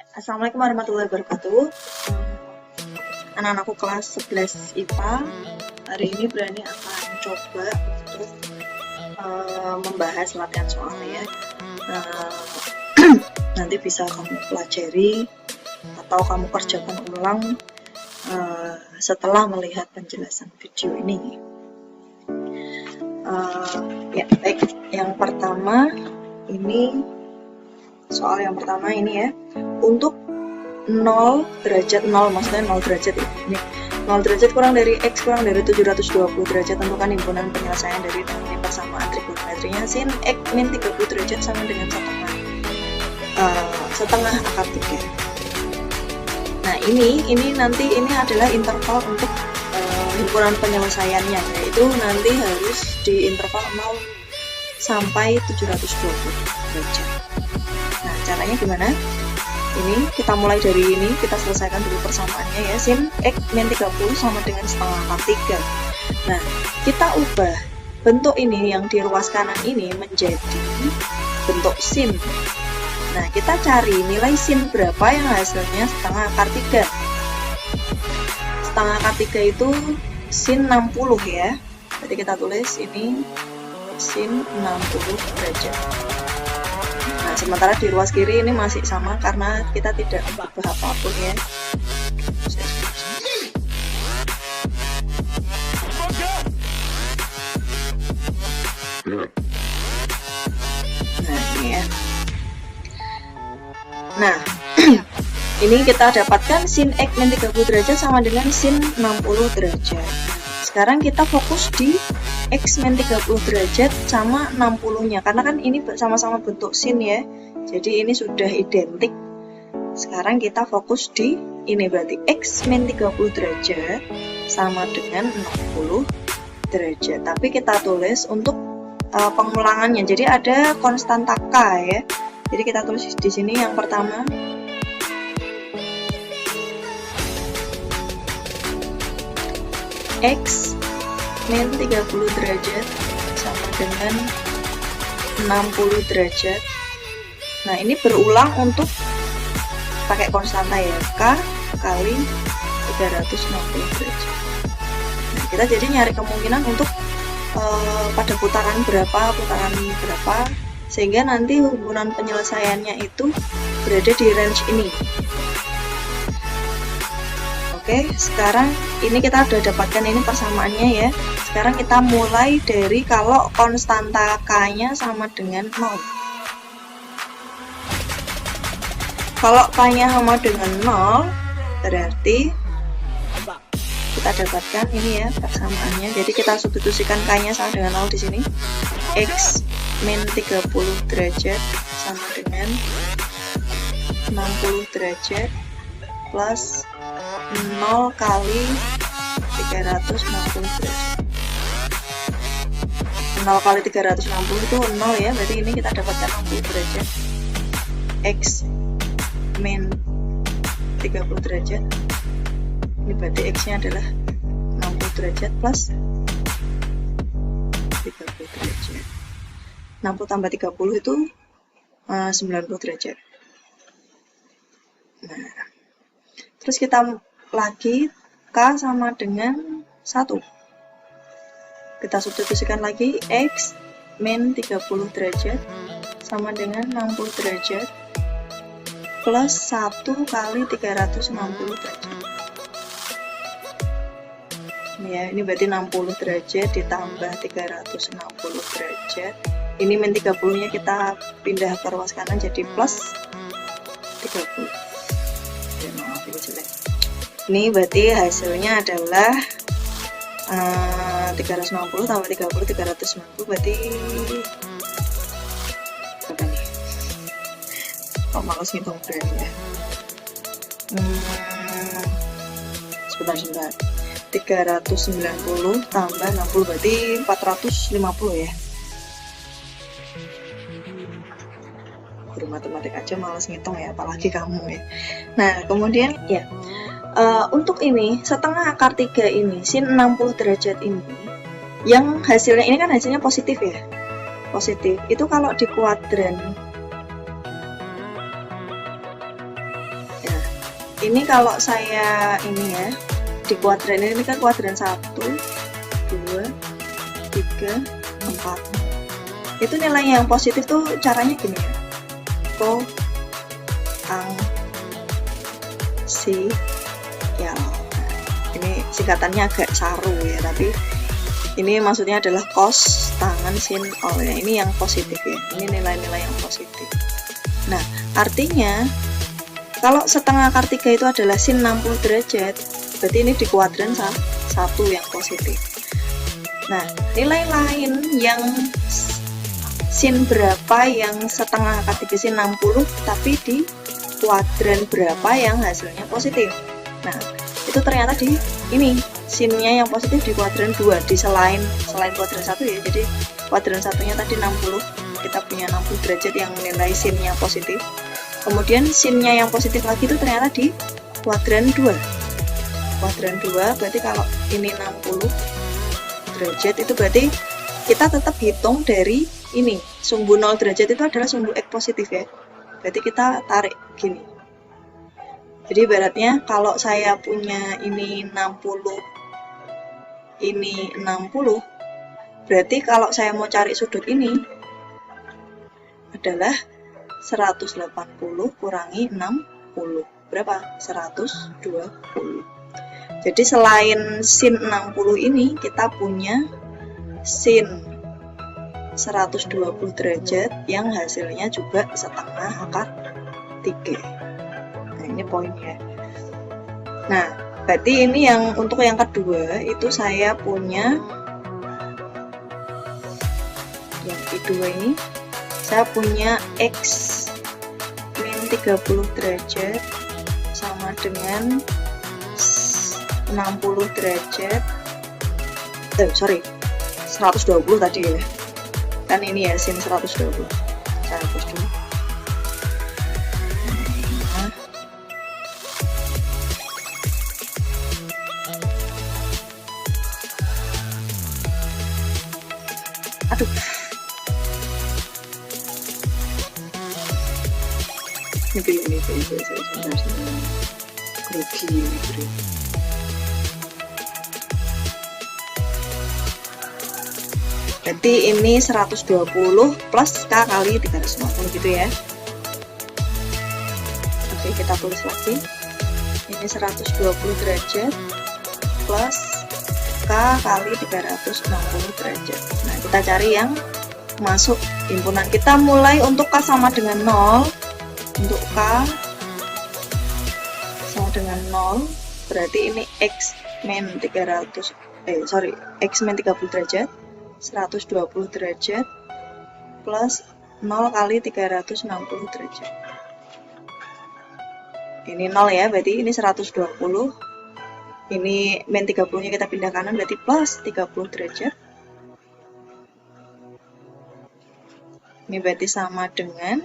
Assalamualaikum warahmatullahi wabarakatuh. Anak-anakku kelas 11 IPA hari ini Berani akan coba untuk membahas latihan soal ya. Nanti bisa kamu pelajari atau kamu kerjakan ulang setelah melihat penjelasan video ini. Ya baik, yang pertama ini soal yang pertama ini ya, untuk 0 derajat 0, maksudnya 0 derajat ini 0 derajat kurang dari X kurang dari 720 derajat, tentukan himpunan penyelesaian dari teori persamaan trigonometrinya sin X min 30 derajat sama dengan setengah akar 3. Nah ini nanti ini adalah interval untuk himpunan penyelesaiannya, yaitu nanti harus di interval 0 sampai 720 derajat. Nah caranya gimana? Ini kita mulai dari ini, kita selesaikan dulu persamaannya ya, sin X min 30 sama dengan setengah akar 3. Nah kita ubah bentuk ini yang di ruas kanan ini menjadi bentuk sin. Nah kita cari nilai sin berapa yang hasilnya setengah akar 3. Setengah akar 3 itu sin 60 ya, jadi kita tulis ini sin 60 derajat. Nah sementara di ruas kiri ini masih sama karena kita tidak ubah apapun ya. Nah ini ya. Nah ini kita dapatkan sin X min 30 derajat sama dengan sin 60 derajat. Sekarang kita fokus di X min 30 derajat sama 60 nya, karena kan ini sama-sama bentuk sin ya, jadi ini sudah identik. Sekarang kita fokus di ini, berarti X min 30 derajat sama dengan 60 derajat, tapi kita tulis untuk pengulangannya, jadi ada konstanta K ya, jadi kita tulis di sini yang pertama X min 30 derajat sama dengan 60 derajat. Nah ini berulang untuk pakai konstanta ya, K kali 360 derajat. Nah kita jadi nyari kemungkinan untuk pada putaran berapa, sehingga nanti hubungan penyelesaiannya itu berada di range ini. Oke, sekarang ini kita sudah dapatkan ini persamaannya ya. Sekarang kita mulai dari kalau konstanta K-nya sama dengan 0. Kalau K-nya sama dengan 0, berarti kita dapatkan ini ya persamaannya. Jadi kita substitusikan K-nya sama dengan 0 di sini. X min 30 derajat sama dengan 60 derajat plus 0 kali 360 derajat. 0 kali 360 itu 0 ya, berarti ini kita dapatkan 60 derajat. X min 30 derajat, ini berarti X nya adalah 60 derajat plus 30 derajat. 60 tambah 30 itu 90 derajat. Nah terus kita lagi K sama dengan 1, kita substitusikan lagi X min 30 derajat sama dengan 60 derajat plus 1 kali 360 derajat ya, ini berarti 60 derajat ditambah 360 derajat, ini min 30 nya kita pindah ke ruas kanan jadi plus 30. Ini berarti hasilnya adalah 360 tambah 30, 390, berarti berapa nih? Kok males ngitung berani ya? Sebentar 390 tambah 60 berarti 450 ya. Guru matematik aja males ngitung ya, apalagi kamu ya. Nah kemudian ya, untuk ini setengah akar 3 ini sin 60 derajat ini yang hasilnya ini kan hasilnya positif ya, positif itu kalau di kuadran ini kalau saya ini ya, di kuadran ini kan kuadran 1, 2, 3, 4. Itu nilai yang positif tuh caranya gini ya. Potensial. Ini singkatannya agak saru ya, tapi ini maksudnya adalah cos tangan sin ol ya. Ini yang positif ya. Ini nilai-nilai yang positif. Nah, artinya kalau setengah akar 3 itu adalah sin 60 derajat, berarti ini di kuadran 1 yang positif. Nah, nilai lain yang sin berapa yang setengah akar 3 sin 60 tapi di kuadran berapa yang hasilnya positif. Nah, itu ternyata di ini sinnya yang positif di kuadran 2, di selain kuadran 1 ya. Jadi kuadran satunya tadi 60, kita punya 60 derajat yang nilai sinnya positif. Kemudian sinnya yang positif lagi itu ternyata di kuadran 2. Kuadran 2 berarti kalau ini 60 derajat itu berarti kita tetap hitung dari ini. Sumbu 0 derajat itu adalah sumbu X positif ya. Berarti kita tarik gini. Jadi ibaratnya kalau saya punya ini 60, ini 60, berarti kalau saya mau cari sudut ini adalah 180 kurangi 60. Berapa? 120. Jadi selain sin 60 ini, kita punya sin 120 derajat yang hasilnya juga setengah akar 3. Nah, ini poinnya. Nah, berarti ini yang untuk yang kedua itu saya punya yang kedua ini saya punya X min 30 derajat sama dengan 60 derajat 120 tadi ya, kan ini ya sin 120. Saya hapus dulu. Aduh, ini pilih saya sebentar grogi ini bro. Berarti ini 120 plus K kali 350 gitu ya. Oke, kita tulis lagi. Ini 120 derajat plus K kali 360 derajat. Nah, kita cari yang masuk himpunan. Kita mulai untuk K sama dengan 0. Untuk K sama dengan 0, berarti ini X min 30 derajat 120 derajat plus 0 kali 360 derajat. Ini 0 ya, berarti ini 120. Ini min 30 nya kita pindah kanan, berarti plus 30 derajat. Ini berarti sama dengan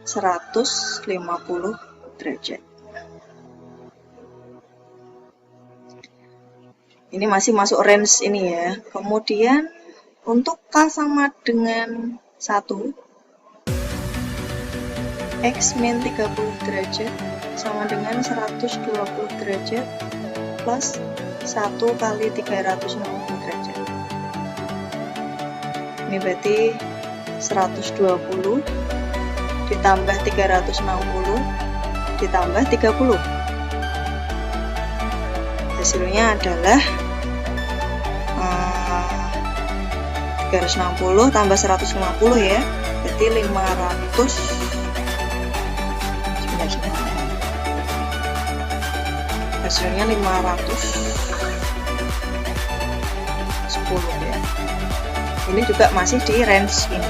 150 derajat. Ini masih masuk range ini ya. Kemudian untuk K sama dengan 1, X min 30 derajat sama dengan 120 derajat plus 1 kali 360 derajat. Ini berarti 120 ditambah 360 ditambah 30. Hasilnya adalah 360 tambah 150 ya, berarti 500. Hasilnya 510 ya. Ini juga masih di range ini.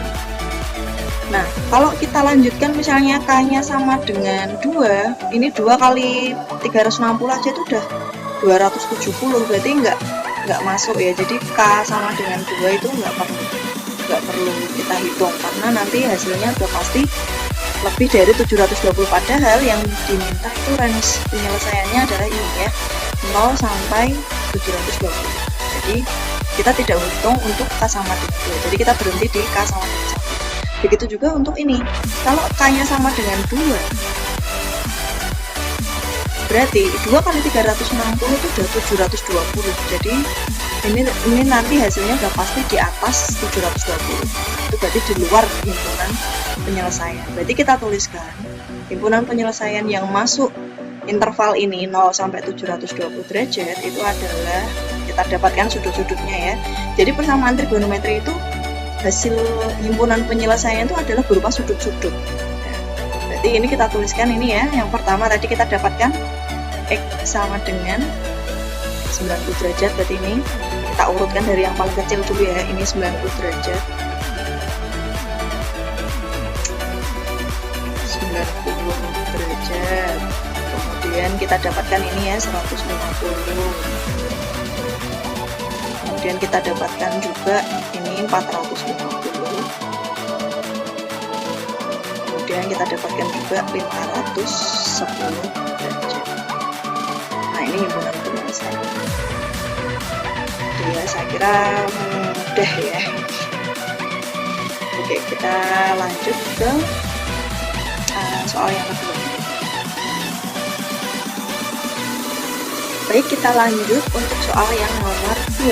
Nah, kalau kita lanjutkan misalnya K-nya sama dengan 2, ini 2 kali 360 aja itu udah 270, berarti nggak masuk ya. Jadi K sama dengan 2 itu nggak perlu kita hitung, karena nanti hasilnya udah pasti lebih dari 720, padahal yang diminta itu range penyelesaiannya adalah ini ya, 0 sampai 720. Jadi kita tidak hitung untuk K sama dengan 2, jadi kita berhenti di K sama dengan 1. Begitu juga untuk ini, kalau K nya sama dengan 2, Berarti 2 kali 360 itu udah 720. Jadi ini nanti hasilnya udah pasti di atas 720. Itu berarti di luar himpunan penyelesaian. Berarti kita tuliskan himpunan penyelesaian yang masuk interval ini 0 sampai 720 derajat itu adalah, kita dapatkan sudut-sudutnya ya. Jadi persamaan trigonometri itu hasil himpunan penyelesaian itu adalah berupa sudut-sudut. Nah, berarti ini kita tuliskan ini ya. Yang pertama tadi kita dapatkan X sama dengan 90 derajat. Berarti ini kita urutkan dari yang paling kecil dulu ya. Ini 90 derajat. 90 derajat. Kemudian kita dapatkan ini ya 150. Kemudian kita dapatkan juga ini 450. Kemudian kita dapatkan juga 510 derajat. Nah, ini himpunan penyelesaian. Jadi ya, saya kira mudah ya. Oke, kita lanjut ke soal yang kedua. Baik, kita lanjut untuk soal yang nomor 2.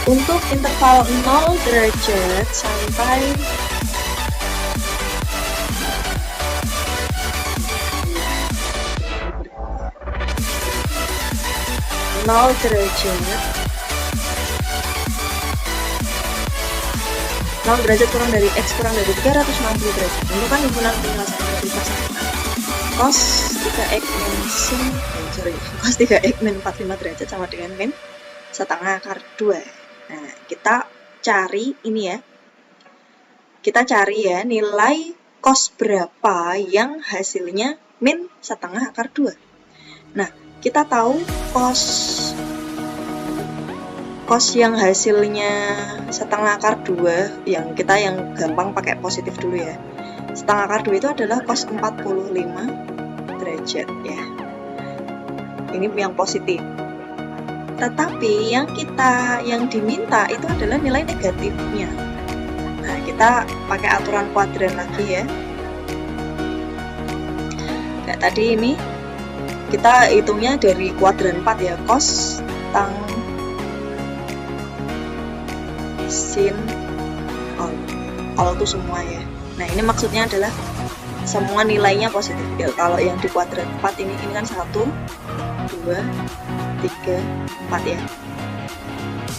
Untuk interval 0 derajat sampai 0 derajat 0 derajat kurang dari X kurang dari 360 derajat. Tentukan himpunan penyelesaian dari pasangan cos 3x min sin cos 3x min 45 derajat sama dengan min setengah akar 2. Nah, kita cari ini ya. Kita cari ya nilai cos berapa yang hasilnya min setengah akar 2. Nah, kita tahu cos yang hasilnya setengah akar 2, yang gampang pakai positif dulu ya. Setengah akar 2 itu adalah cos 45 derajat ya. Ini yang positif. Tetapi yang diminta itu adalah nilai negatifnya. Nah, kita pakai aturan kuadran lagi ya. Kayak tadi ini kita hitungnya dari kuadran 4 ya, cos tang sin all itu semua ya. Nah, ini maksudnya adalah semua nilainya positif ya. Kalau yang di kuadran 4 ini kan 1, 2, 3, 4 ya.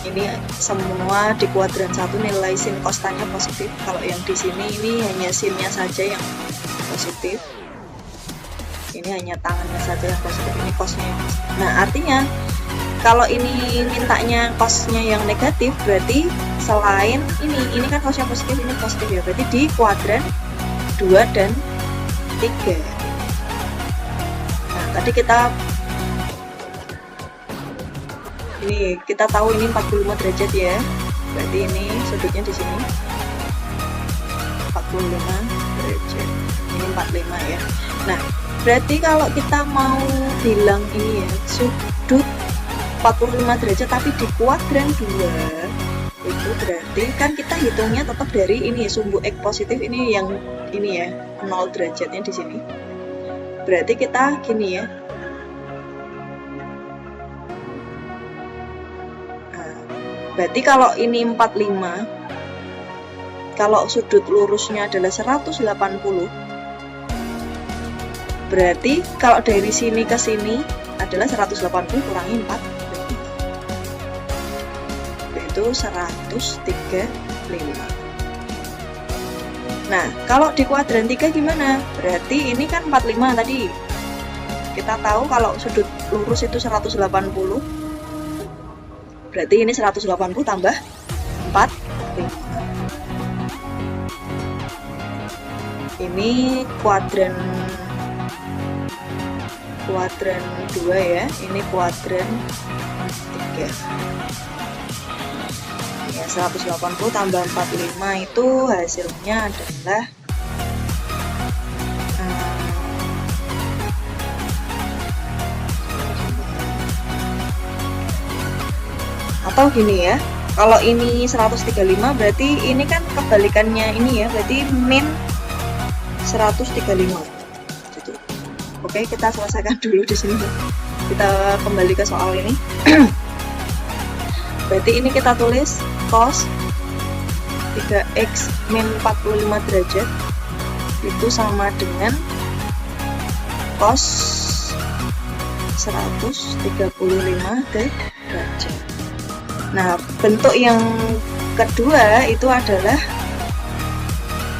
Ini semua di kuadran 1 nilai sin cos-nya positif. Kalau yang di sini ini hanya sinnya saja yang positif. Ini hanya tangannya saja yang positif, ini cosnya yang positif. Nah, artinya kalau ini mintanya cosnya yang negatif, berarti selain ini kan cosnya positif, ini positif ya. Berarti di kuadran 2 dan 3. Nah, tadi kita tahu ini 45 derajat ya. Berarti ini sudutnya di sini 45 derajat. Ini 45 ya. Nah, berarti kalau kita mau bilang ini ya, sudut 45 derajat tapi di kuadran 2, itu berarti kan kita hitungnya tetap dari ini sumbu X positif ini yang ini ya, 0 derajatnya di sini. Berarti kita gini ya. Nah, berarti kalau ini 45, kalau sudut lurusnya adalah 180, berarti kalau dari sini ke sini adalah 180 kurangi 4, itu 135. Nah, kalau di kuadran 3 gimana? Berarti ini kan 45 tadi. Kita tahu kalau sudut lurus itu 180. Berarti ini 180 tambah 45. Ini kuadran 2 ya. Ini kuadran 3. Ya, 180 tambah 45 itu hasilnya adalah atau gini ya, kalau ini 135 berarti ini kan kebalikannya ini ya, berarti min 135. Oke, kita selesaikan dulu di sini. Kita kembali ke soal ini. Berarti ini kita tulis cos 3x min 45 derajat itu sama dengan cos 135 derajat. Nah, bentuk yang kedua itu adalah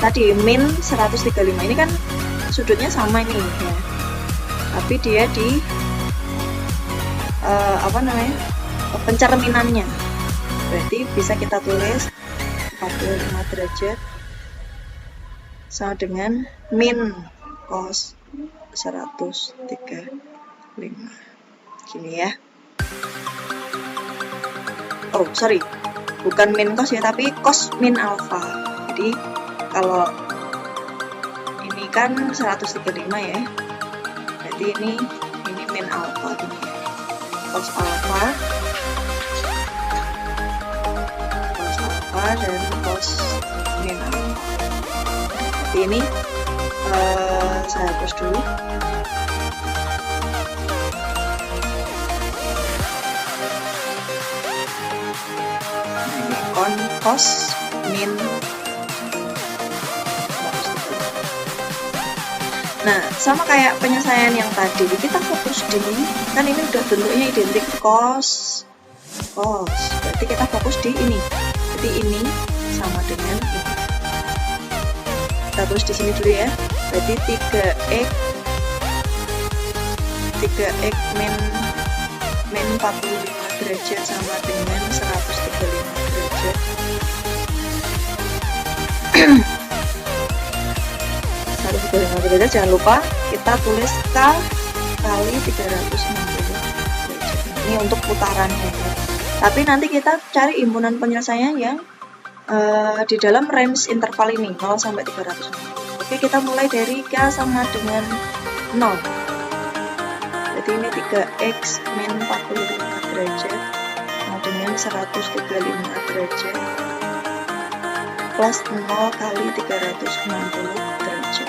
tadi min 135. Ini kan sudutnya sama ini ya, tapi dia di pencerminannya. Berarti bisa kita tulis 45 derajat sama dengan min cos 135. Gini ya. Oh, sorry. Bukan min cos ya, tapi cos min alpha. Jadi kalau ini kan 135 ya. Berarti ini min alpha gini ya. Cos alpha dan cos min alpha. Jadi ini saya hapus dulu. On cos min. Nah, sama kayak penyelesaian yang tadi, kita fokus di kan ini udah bentuknya identik cos. Berarti kita fokus di ini. Jadi ini sama dengan ini. Kita tulis di sini dulu ya. Berarti 3x min 45 derajat sama dengan 135 derajat. 135 derajat, jangan lupa kita tulis K kali 360 derajat. Ini untuk putarannya ya. Tapi nanti kita cari himpunan penyelesaian yang di dalam range interval ini 0 sampai 360. Oke, kita mulai dari K sama dengan 0. Jadi ini 3x min 45 derajat sama dengan 135 derajat plus 0 kali 360 derajat.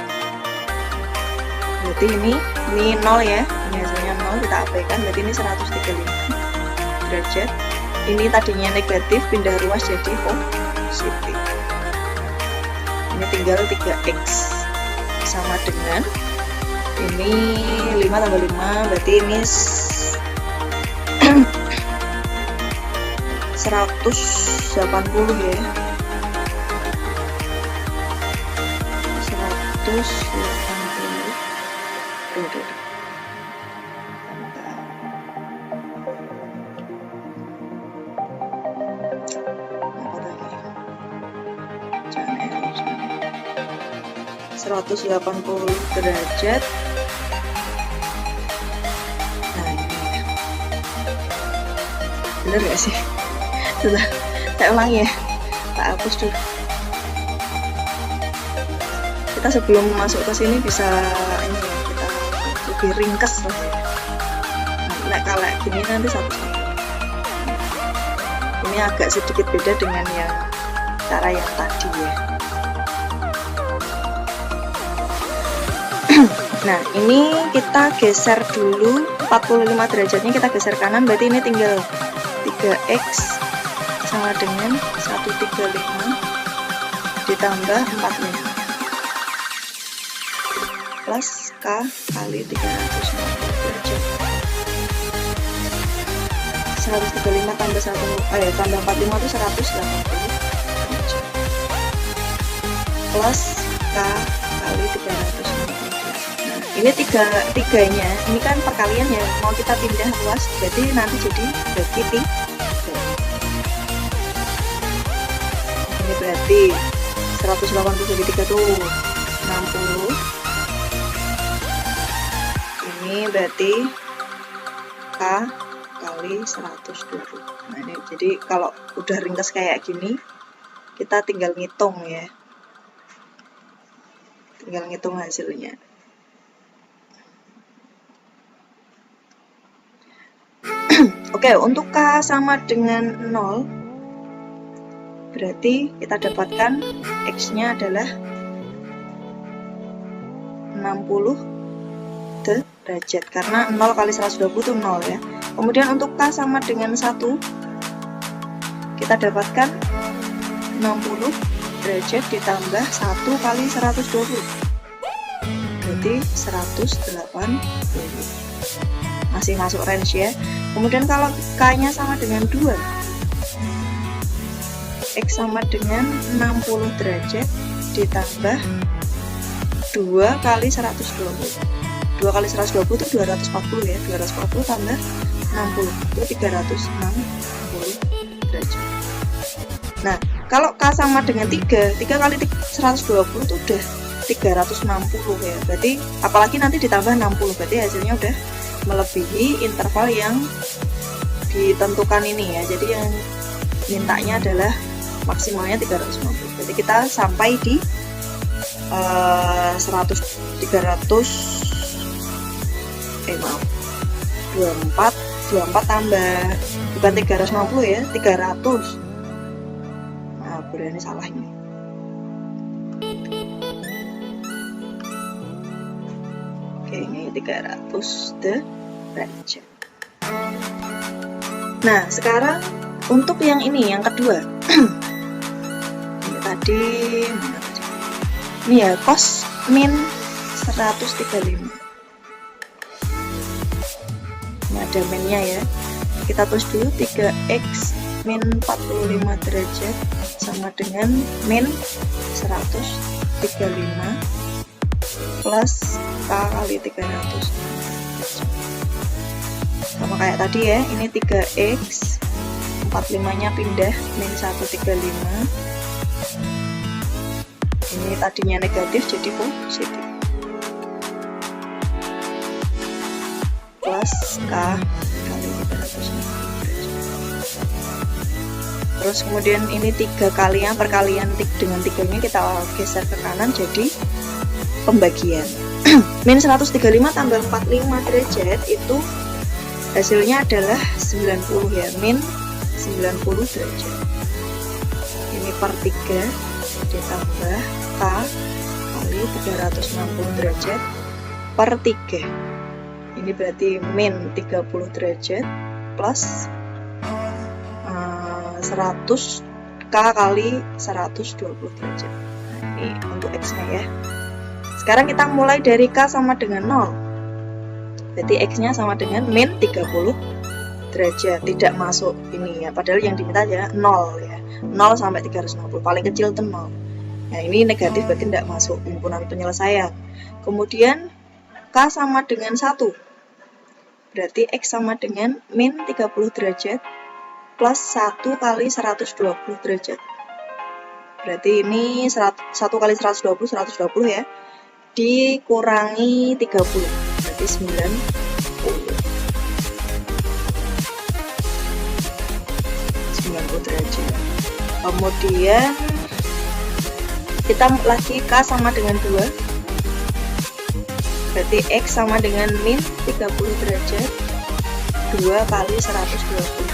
Berarti ini 0 ya, ini hasilnya 0, kita abaikan. Berarti ini 135 derajat. Ini tadinya negatif, pindah ruas jadi positif. Ini tinggal 3x sama dengan ini 5 tambah 5, berarti ini 180 ya. 180. Jangan error. 180 derajat. Nah, ini ya. Bener gak sih? Sudah, saya ulangi ya. Tak hapus dulu. Kita sebelum masuk ke sini bisa ini ya, kita lebih ringkas lah. Nah, kalau gini nanti satu-satu. Ini agak sedikit beda dengan yang cara yang tadi ya. Nah, ini kita geser dulu 45 derajatnya, kita geser kanan, berarti ini tinggal 3x sama dengan 135 ditambah 45 plus K kali 360 derajat. 135 tambah 45 itu 180 derajat plus K kali 360. Ini tiganya, ini kan perkalian ya, mau kita pindah ruas, berarti nanti jadi bagi 3. Ini berarti 180 bagi 3 tuh 60. Ini berarti K kali 120. Nah, ini jadi kalau udah ringkas kayak gini, kita tinggal ngitung ya. Tinggal ngitung hasilnya. Oke, untuk K sama dengan 0, berarti kita dapatkan X-nya adalah 60 derajat, karena 0 kali 120 itu 0 ya. Kemudian untuk K sama dengan 1, kita dapatkan 60 derajat ditambah 1 kali 120, berarti 180. Masih masuk range ya. Kemudian kalau K nya sama dengan 2, X sama dengan 60 derajat ditambah 2 kali 120. 2 kali 120 itu 240 ya. 240 tambah 60 itu 360 derajat. Nah, kalau K sama dengan 3 kali 120 itu udah 360 ya. Berarti apalagi nanti ditambah 60, berarti hasilnya udah melebihi interval yang ditentukan ini ya. Jadi yang mintanya adalah maksimalnya 360. Jadi kita sampai di 24 tambah, bukan 360 ya, 300. Nah, berani salahnya. Oke, ini 300 derajat. Nah, sekarang untuk yang ini, yang kedua. Ini tadi ini ya, cos min 135. Ini ada minnya ya. Kita tulis dulu 3x min 45 derajat sama dengan min 135 plus K kali 300. Sama kayak tadi ya, ini 3x, 45 nya pindah, min 135. Ini tadinya negatif jadi positif, plus K kali 300. Terus kemudian ini 3 kalinya, perkalian dengan 3 nya kita geser ke kanan jadi pembagian. Min 135 tambah 45 derajat itu hasilnya adalah 90 ya, min 90 derajat. Ini per 3 ditambah K kali 360 derajat per 3. Ini berarti min 30 derajat plus 100 K kali 120 derajat. Nah, ini untuk X nya ya. Sekarang kita mulai dari K sama dengan 0. Berarti X nya sama dengan min 30 derajat. Tidak masuk ini ya, padahal yang diminta ya 0 ya. 0 sampai 360, paling kecil itu 0. Nah, ini negatif berarti tidak masuk himpunan penyelesaian. Kemudian K sama dengan 1. Berarti X sama dengan min 30 derajat plus 1 kali 120 derajat. Berarti ini 1 kali 120, 120 ya. Dikurangi 30, berarti 90 derajat. Kemudian kita lagi K sama dengan 2, berarti X sama dengan min 30 derajat 2 kali 120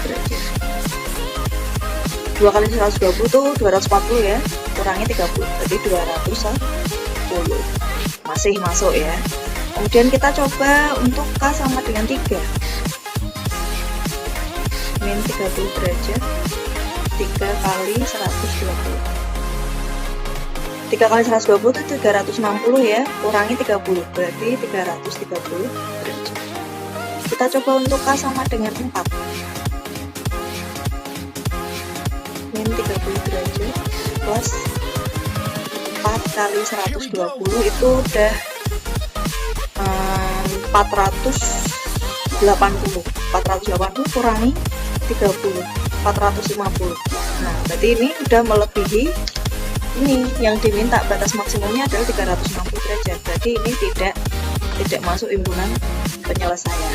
derajat. 2 kali 120 itu 240 ya, kurangi 30, berarti 210. Masih masuk ya. Kemudian kita coba untuk K sama dengan 3, min 30 derajat 3 kali 120. 3 kali 120 itu 360 ya, kurangi 30, berarti 330 derajat. Kita coba untuk K sama dengan 4, min 30 derajat plus 4 kali 120 itu udah 480 kurangi 30, 450. Nah, berarti ini udah melebihi ini yang diminta, batas maksimumnya adalah 360 derajat. Berarti ini tidak masuk himpunan penyelesaian.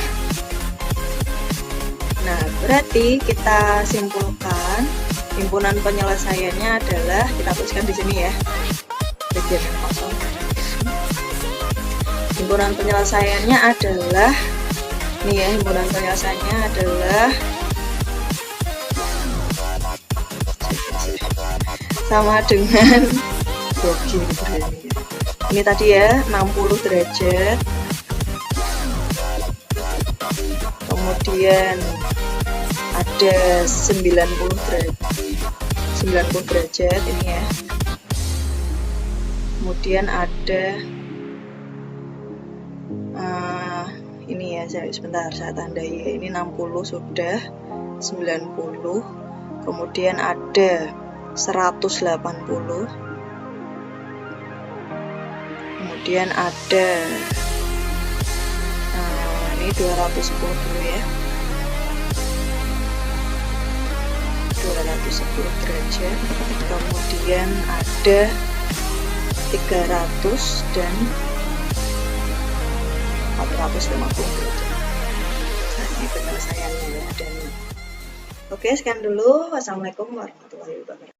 Nah, berarti kita simpulkan himpunan penyelesaiannya adalah, kita tuliskan di sini ya, bagian yang kosong. Himpunan penyelesaiannya adalah ini ya, himpunan penyelesaiannya adalah sama dengan ini tadi ya, 60 derajat kemudian ada 90 derajat ini ya. Kemudian ada ini ya, sebentar saya tandai ya. Ini 60 sudah, 90, kemudian ada 180, kemudian ada ini 210 dulu ya, 210 derajat, kemudian ada 300 dan 450 derajat. Nah, ini penyelesaiannya ya. Dan oke, sekian dulu. Wassalamualaikum warahmatullahi wabarakatuh.